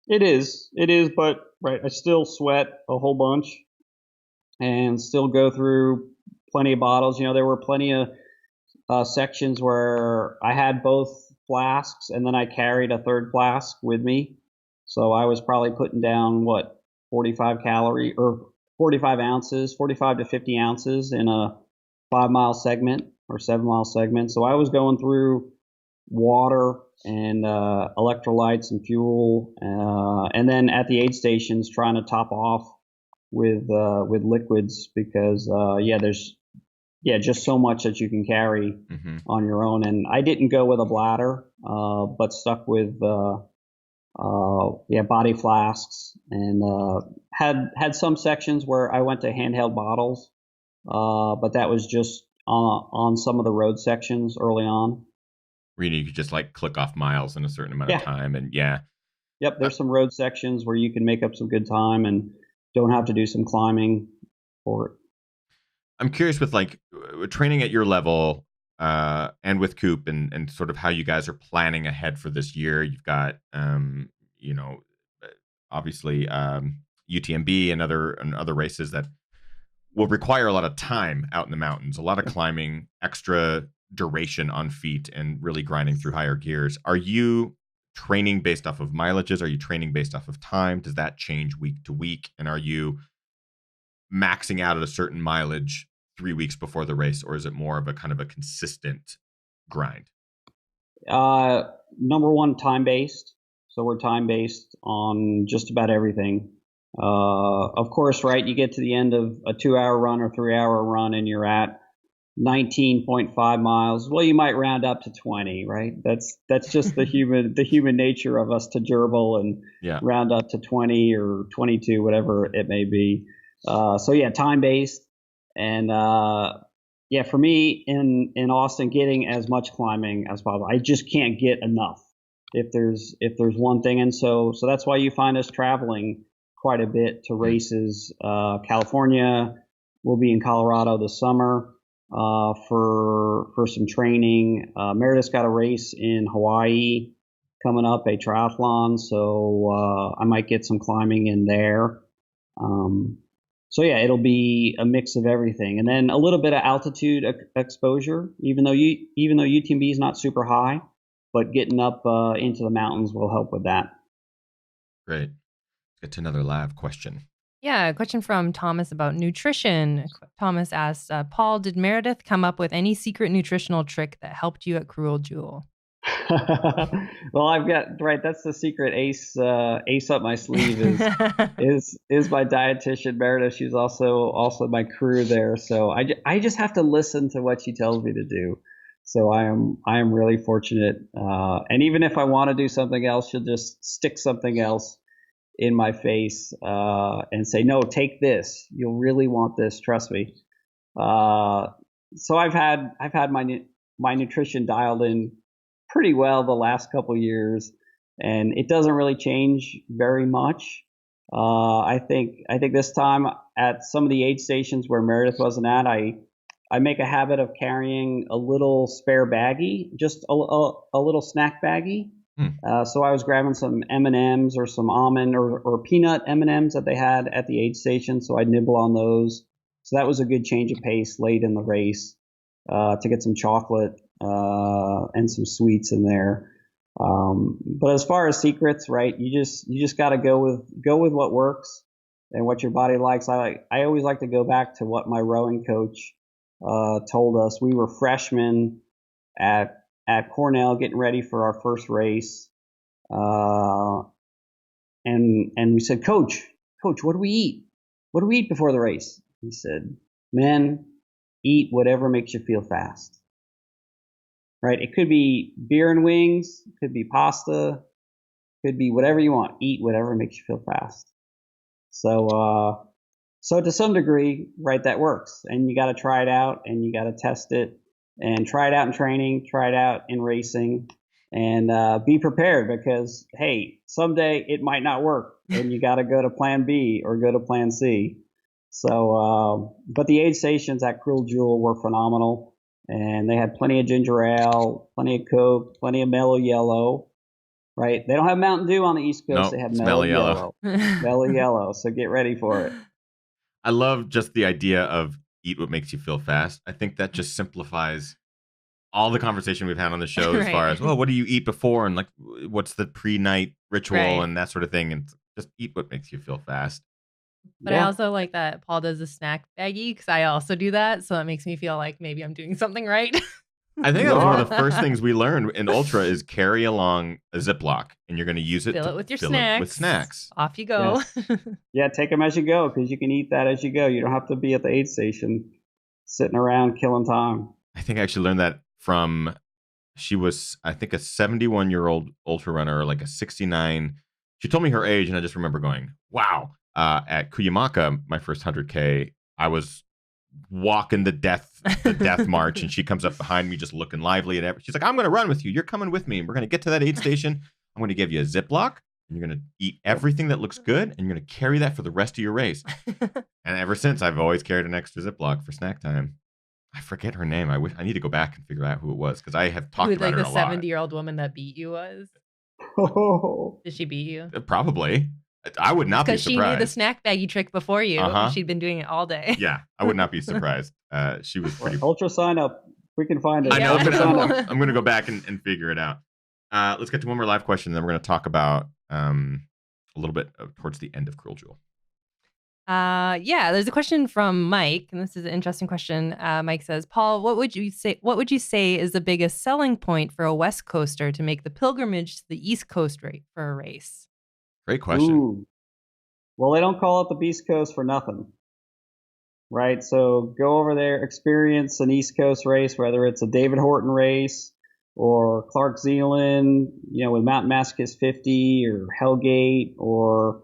It is, but right, I still sweat a whole bunch and still go through plenty of bottles. You know, there were plenty of sections where I had both flasks and then I carried a third flask with me. So I was probably putting down 45 calorie or 45 ounces, 45 to 50 ounces in a 5 mile segment or 7 mile segment. So I was going through water and electrolytes and fuel, and then at the aid stations trying to top off with liquids because there's just so much that you can carry on your own. And I didn't go with a bladder, but stuck with body flasks, and had some sections where I went to handheld bottles, but that was just on some of the road sections early on. Where you could just like click off miles in a certain amount of time, and Yep, there's some road sections where you can make up some good time and don't have to do some climbing for it. I'm curious with like training at your level, and with Coupe, and sort of how you guys are planning ahead for this year. You've got, obviously, UTMB and other races that will require a lot of time out in the mountains, a lot of climbing, extra duration on feet, and really grinding through higher gears. Are you training based off of mileages? Are you training based off of time? Does that change week to week? And are you maxing out at a certain mileage 3 weeks before the race, or is it more of a kind of a consistent grind? Number one, time based. So we're time based on just about everything. Of course, right, you get to the end of a 2-hour run or 3-hour run and you're at 19.5 miles. Well, you might round up to 20, right? That's just the human nature of us to gerbil and round up to 20 or 22, whatever it may be. Time based. And for me in Austin, getting as much climbing as possible. I just can't get enough if there's one thing. And so that's why you find us traveling quite a bit to races. California, we'll be in Colorado this summer for some training. Meredith's got a race in Hawaii coming up, a triathlon, so I might get some climbing in there. It'll be a mix of everything, and then a little bit of altitude exposure. Even though UTMB is not super high, but getting up into the mountains will help with that. Great. Let's get to another live question. Yeah, a question from Thomas about nutrition. Thomas asked, Paul, did Meredith come up with any secret nutritional trick that helped you at Cruel Jewel? Well, I've got that's the secret ace up my sleeve is my dietitian Meredith. She's also my crew there, so I just have to listen to what she tells me to do. So I am really fortunate, and even if I want to do something else, she'll just stick something else in my face and say, no, take this, you'll really want this, trust me. So I've had my nutrition dialed in pretty well the last couple years, and it doesn't really change very much. I think this time at some of the aid stations where Meredith wasn't at, I make a habit of carrying a little spare baggie, just a little snack baggie. So I was grabbing some M&Ms or some almond or peanut M&Ms that they had at the aid station, so I'd nibble on those. So that was a good change of pace late in the race to get some chocolate and some sweets in there. But as far as secrets, right, you just got to go with what works and what your body likes. I always like to go back to what my rowing coach told us. We were freshmen at Cornell getting ready for our first race. and we said, Coach, what do we eat? What do we eat before the race? He said, men, eat whatever makes you feel fast. Right? It could be beer and wings, could be pasta, could be whatever you want. Eat whatever makes you feel fast. So to some degree, right, that works. And you got to try it out, and you got to test it, and try it out in training, try it out in racing, and be prepared because, hey, someday it might not work, and you got to go to plan B or go to plan C. So, but the aid stations at Cruel Jewel were phenomenal, and they had plenty of ginger ale, plenty of Coke, plenty of mellow yellow. Right? They don't have Mountain Dew on the East Coast. Nope, They have it's mellow mellow yellow. Mellow yellow. So get ready for it. I love just the idea of eat what makes you feel fast. I think that just simplifies all the conversation we've had on the show as far as, well, what do you eat before? And like, what's the pre-night ritual and that sort of thing. And just eat what makes you feel fast. But I also like that Paul does a snack baggie because I also do that. So it makes me feel like maybe I'm doing something right. I think that was one of the first things we learned in Ultra is carry along a Ziploc, and you're going to use it Fill to it with your fill snacks. it with snacks. Off you go. Yes. Yeah, take them as you go because you can eat that as you go. You don't have to be at the aid station sitting around killing time. I think I actually learned that from, she was, I think, a 71-year-old ultra runner, or like a 69. She told me her age, and I just remember going, wow. At Cuyamaca, my first 100K, I was walking the death march, and she comes up behind me just looking lively and she's like, I'm going to run with you. You're coming with me. We're going to get to that aid station. I'm going to give you a Ziploc, and you're going to eat everything that looks good, and you're going to carry that for the rest of your race. And ever since, I've always carried an extra Ziploc for snack time. I forget her name. I need to go back and figure out who it was because I have talked about her a lot. Who the 70-year-old woman that beat you was? Did she beat you? Probably. I would not be surprised. Because she knew the snack baggie trick before you. She'd been doing it all day. Yeah, I would not be surprised. She was pretty. Ultra sign up. We can find it. I know. I'm going to go back and figure it out. Let's get to one more live question, then we're going to talk about a little bit towards the end of Cruel Jewel. There's a question from Mike, and this is an interesting question. Mike says, Paul, what would you say is the biggest selling point for a West Coaster to make the pilgrimage to the East Coast for a race? Great question. Ooh. Well, they don't call it the Beast Coast for nothing, right? So go over there, experience an East Coast race, whether it's a David Horton race or Clark Zeeland, with Mountain Masochist 50 or Hellgate or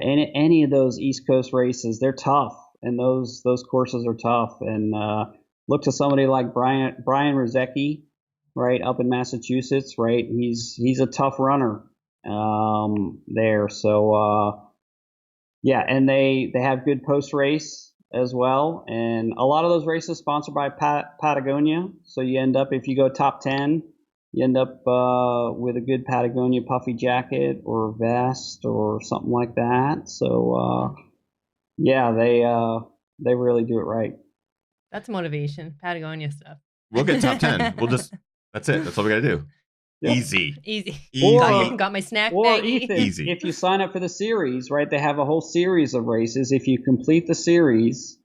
any of those East Coast races. They're tough, and those courses are tough. And look to somebody like Brian Rozecki, right, up in Massachusetts, right? He's a tough runner there. So and they have good post race as well, and a lot of those races sponsored by Patagonia. So you end up, if you go top 10, you end up with a good Patagonia puffy jacket or vest or something like that. So they really do it right. That's motivation. Patagonia stuff. We'll get top 10. That's it. That's all we got to do. Yep. Easy. Got my snack or baggie. Ethan, Easy. If you sign up for the series, right, they have a whole series of races. If you complete the series,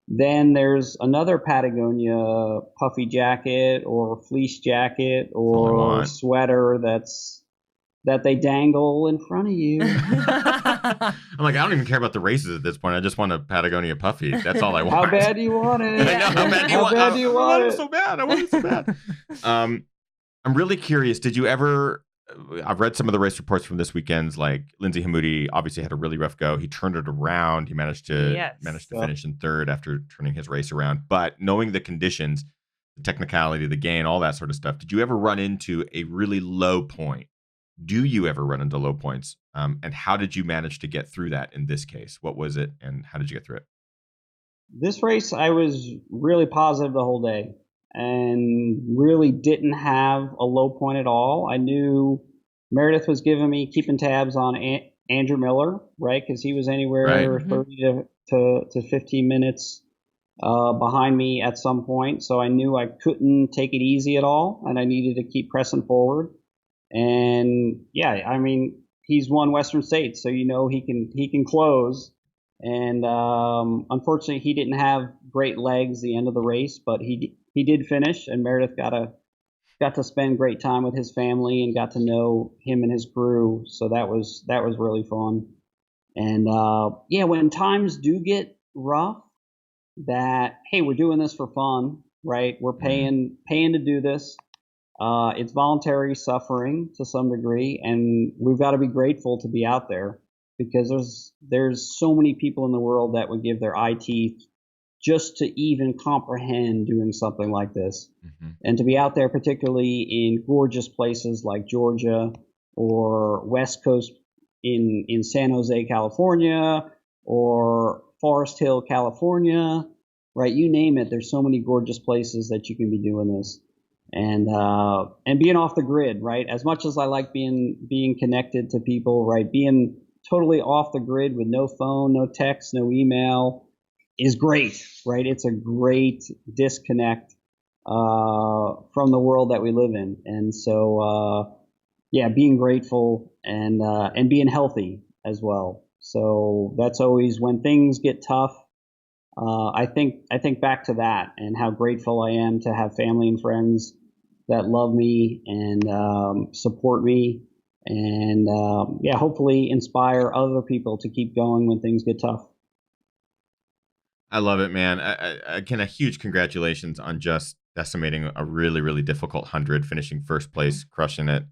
then there's another Patagonia puffy jacket or fleece jacket or sweater that they dangle in front of you. I'm like, I don't even care about the races at this point. I just want a Patagonia puffy. That's all I want. How bad do you want it? I know, how bad do you want it? I want it so bad. I want it so bad. I'm really curious. Did you ever? I've read some of the race reports from this weekend's. Like Lindsay Hammoudi obviously had a really rough go. He turned it around. He managed to finish in third after turning his race around. But knowing the conditions, the technicality, the gain, all that sort of stuff, did you ever run into a really low point? Do you ever run into low points? And how did you manage to get through that in this case? What was it, and how did you get through it? This race, I was really positive the whole day and really didn't have a low point at all. I knew Meredith was keeping tabs on Andrew Miller, right? Because he was anywhere 30 to 15 minutes behind me at some point. So I knew I couldn't take it easy at all, and I needed to keep pressing forward. And he's won Western States, so he can close. And unfortunately, he didn't have great legs the end of the race, but he did finish, and Meredith got got to spend great time with his family and got to know him and his crew. So that was really fun. And when times do get rough, that hey, we're doing this for fun, right? We're paying to do this. It's voluntary suffering to some degree, and we've got to be grateful to be out there, because there's so many people in the world that would give their eye teeth just to even comprehend doing something like this. And to be out there, particularly in gorgeous places like Georgia or West Coast in San Jose, California, or Forest Hill, California, right? You name it. There's so many gorgeous places that you can be doing this. And being off the grid, right? As much as I like being connected to people, right? Being totally off the grid with no phone, no text, no email is great, right? It's a great disconnect from the world that we live in. And so, being grateful and being healthy as well. So that's always when things get tough. I think back to that and how grateful I am to have family and friends that love me and support me, and hopefully inspire other people to keep going when things get tough. I love it, man. Again, a huge congratulations on just decimating a really, really difficult 100, finishing first place, crushing it.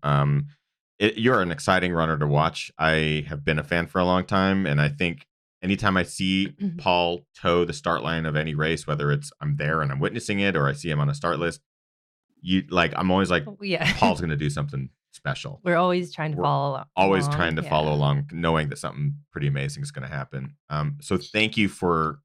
You're an exciting runner to watch. I have been a fan for a long time, and I think anytime I see Paul toe the start line of any race, whether it's I'm there and I'm witnessing it or I see him on a start list, I'm always like, Paul's going to do something special. We're always trying to follow along. Always trying to follow along, knowing that something pretty amazing is going to happen. So thank you for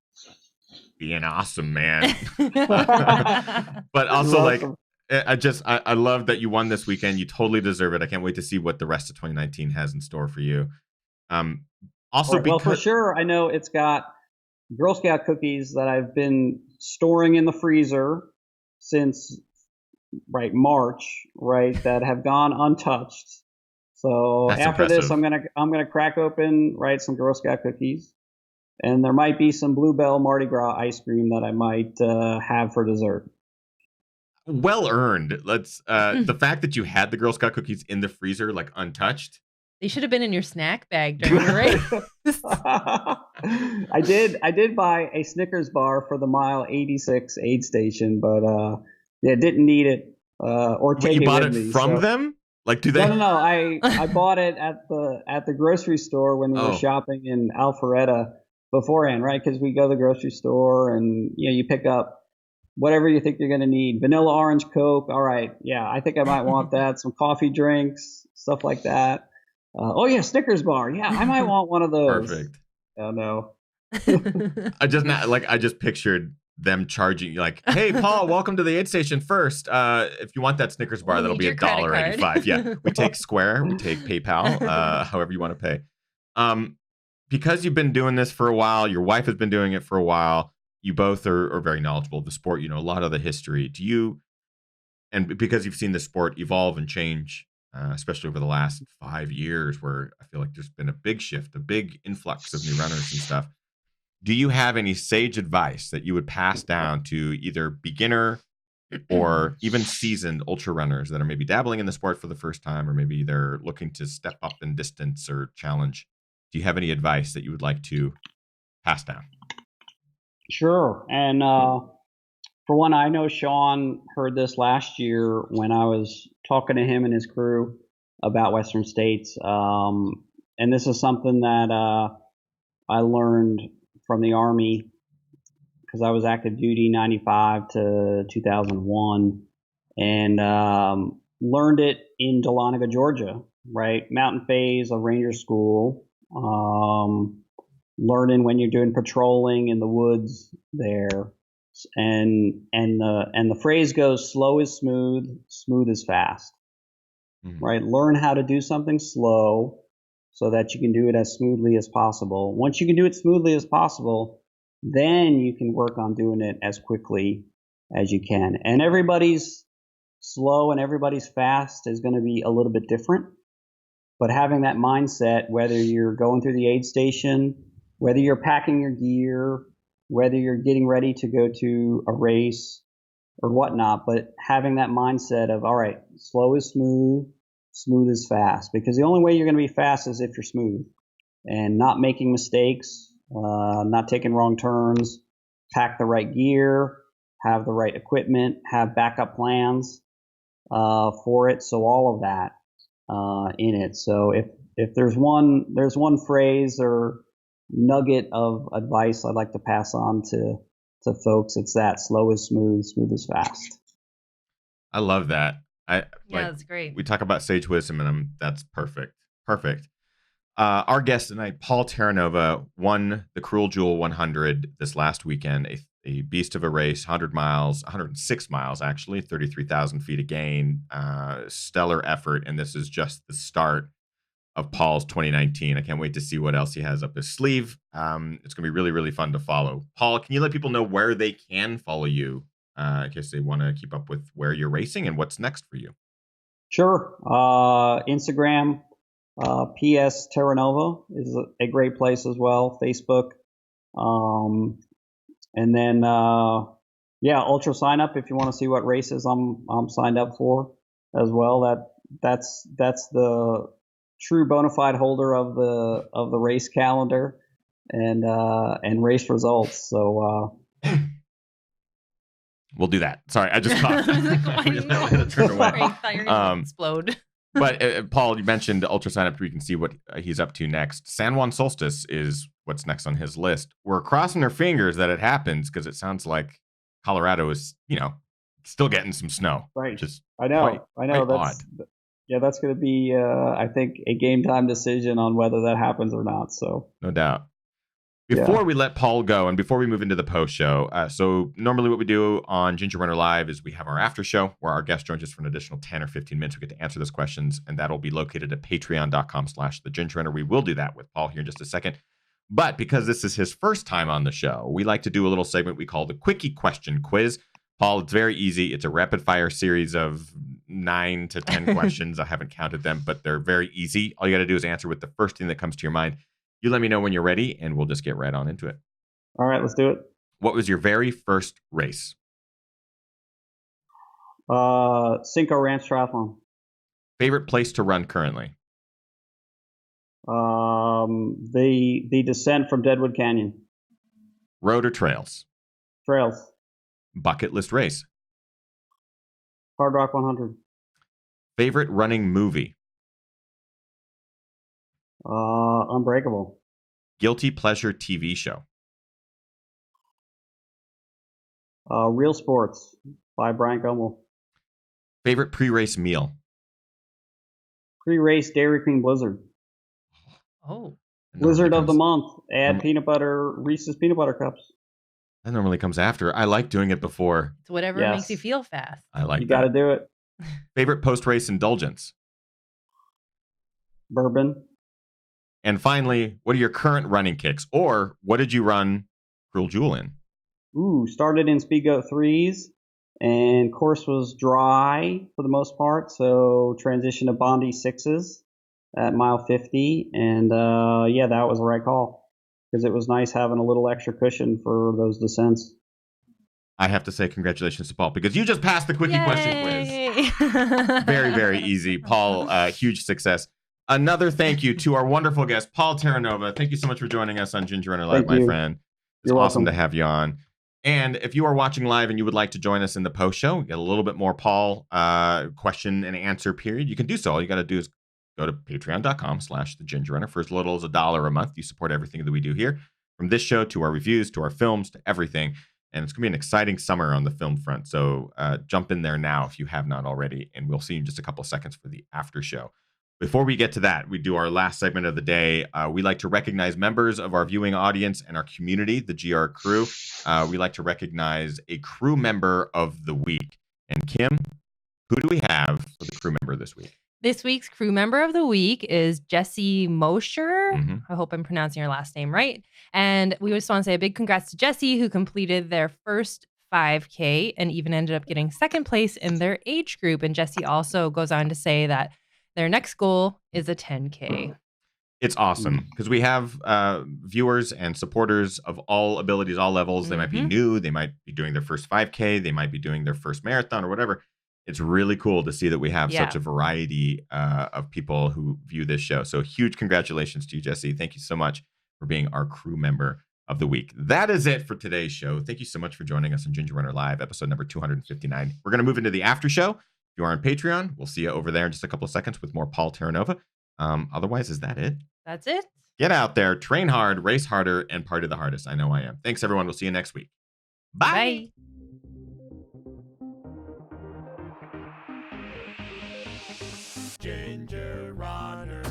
being awesome, man. But also, awesome. I love that you won this weekend. You totally deserve it. I can't wait to see what the rest of 2019 has in store for you. Well, for sure, I know it's got Girl Scout cookies that I've been storing in the freezer since March, that have gone untouched. So that's after impressive. this, I'm gonna crack open some Girl Scout cookies, and there might be some Bluebell Mardi Gras ice cream that I might have for dessert. Well earned. Let's the fact that you had the Girl Scout cookies in the freezer untouched. They should have been in your snack bag during your race. I did buy a Snickers bar for the mile 86 aid station, but didn't need it or take it with me. You bought it from them? Do they? No. I bought it at the grocery store when we were shopping in Alpharetta beforehand, right? Because we go to the grocery store and you pick up whatever you think you're going to need. Vanilla orange Coke. All right. Yeah, I think I might want that. Some coffee drinks, stuff like that. Snickers bar. Yeah, I might want one of those. Perfect. Oh no. I just pictured them charging you hey, Paul, welcome to the aid station first. If you want that Snickers bar, that'll be $1.85. Yeah, we take Square, we take PayPal, however you want to pay. Because you've been doing this for a while, your wife has been doing it for a while. You both are very knowledgeable of the sport. You know a lot of the history. And because you've seen the sport evolve and change, especially over the last 5 years, where I feel like there's been a big shift, a big influx of new runners and stuff. Do you have any sage advice that you would pass down to either beginner or even seasoned ultra runners that are maybe dabbling in the sport for the first time, or maybe they're looking to step up in distance or challenge? Do you have any advice that you would like to pass down? Sure. And for one, I know Sean heard this last year when I was talking to him and his crew about Western States. And this is something that I learned from the Army, because I was active duty 95 to 2001, and learned it in Dahlonega, Georgia, right? Mountain phase of Ranger School. Learning when you're doing patrolling in the woods there. And the phrase goes, slow is smooth, smooth is fast, right? Learn how to do something slow so that you can do it as smoothly as possible. Once you can do it smoothly as possible, then you can work on doing it as quickly as you can. And everybody's slow and everybody's fast is going to be a little bit different. But having that mindset, whether you're going through the aid station, whether you're packing your gear, whether you're getting ready to go to a race, or whatnot, but having that mindset of, all right, slow is smooth, smooth is fast, because the only way you're going to be fast is if you're smooth and not making mistakes, not taking wrong turns, pack the right gear, have the right equipment, have backup plans for it. So all of that in it. So if there's one phrase or nugget of advice I'd like to pass on to folks, it's that slow is smooth, smooth is fast. I love that. That's great. We talk about sage wisdom, and that's perfect. Perfect. Our guest tonight, Paul Terranova, won the Cruel Jewel 100 this last weekend. A beast of a race, 100 miles, 106 miles actually, 33,000 feet of gain, stellar effort, and this is just the start of Paul's 2019. I can't wait to see what else he has up his sleeve. It's going to be really, really fun to follow. Paul, can you let people know where they can follow you in case they want to keep up with where you're racing and what's next for you? Sure. Instagram, PS Terranova is a great place as well. Facebook. And then, Ultra sign up if you want to see what races I'm signed up for as well. That's the true bona fide holder of the race calendar and race results. So we'll do that. Sorry, I just thought. Explode. But Paul, you mentioned Ultra sign up where you can see what he's up to next. San Juan Solstice is what's next on his list. We're crossing our fingers that it happens because it sounds like Colorado is, still getting some snow. Right. I know. That's going to be, I think, a game time decision on whether that happens or not. So no doubt. Before we let Paul go and before we move into the post show, so normally what we do on Ginger Runner Live is we have our after show where our guest joins us for an additional 10 or 15 minutes. We get to answer those questions, and that'll be located at patreon.com/thegingerrunner. We will do that with Paul here in just a second. But because this is his first time on the show, we like to do a little segment we call the Quickie Question Quiz. Paul, it's very easy. It's a rapid fire series of 9 to 10 questions. I haven't counted them, but they're very easy. All you got to do is answer with the first thing that comes to your mind. You let me know when you're ready, and we'll just get right on into it. All right, let's do it. What was your very first race? Cinco Ranch Triathlon. Favorite place to run currently? The descent from Deadwood Canyon. Road or trails? Trails. Bucket list race? Hard Rock 100. Favorite running movie? Unbreakable. Guilty pleasure TV show? Real Sports by Brian Gumbel. Favorite pre-race meal? Pre-race Dairy Queen Blizzard. Oh. Blizzard of the month. Add peanut butter, Reese's peanut butter cups. That normally comes after. I like doing it before. It's whatever makes you feel fast. I like you got to do it. Favorite post-race indulgence? Bourbon. And finally, what are your current running kicks? Or what did you run Cruel Jewel in? Started in Speedgoat 3s, and course was dry for the most part, so transitioned to Bondi 6s at mile 50, and that was the right call, because it was nice having a little extra cushion for those descents. I have to say congratulations to Paul, because you just passed the Quickie Question Quiz. Very, very easy. Paul, huge success. Another thank you to our wonderful guest, Paul Terranova. Thank you so much for joining us on Ginger Runner Live, my friend. It's awesome to have you on. And if you are watching live and you would like to join us in the post show, get a little bit more Paul question and answer period, you can do so. All you got to do is go to patreon.com/thegingerrunner. For as little as $1 a month, you support everything that we do here, from this show to our reviews, to our films, to everything. And it's going to be an exciting summer on the film front. So jump in there now if you have not already. And we'll see you in just a couple of seconds for the after show. Before we get to that, we do our last segment of the day. We like to recognize members of our viewing audience and our community, the GR crew. We like to recognize a crew member of the week. And Kim, who do we have for the crew member this week? This week's crew member of the week is Jesse Mosher. Mm-hmm. I hope I'm pronouncing your last name right. And we just want to say a big congrats to Jesse, who completed their first 5K and even ended up getting second place in their age group. And Jesse also goes on to say that their next goal is a 10K. It's awesome because we have viewers and supporters of all abilities, all levels. They might be new. They might be doing their first 5K. They might be doing their first marathon or whatever. It's really cool to see that we have such a variety of people who view this show. So huge congratulations to you, Jesse. Thank you so much for being our crew member of the week. That is it for today's show. Thank you so much for joining us on Ginger Runner Live, episode number 259. We're going to move into the after show. If you are on Patreon, we'll see you over there in just a couple of seconds with more Paul Terranova. Otherwise, is that it? That's it. Get out there, train hard, race harder, and party the hardest. I know I am. Thanks, everyone. We'll see you next week. Bye. Bye. Ginger Runner.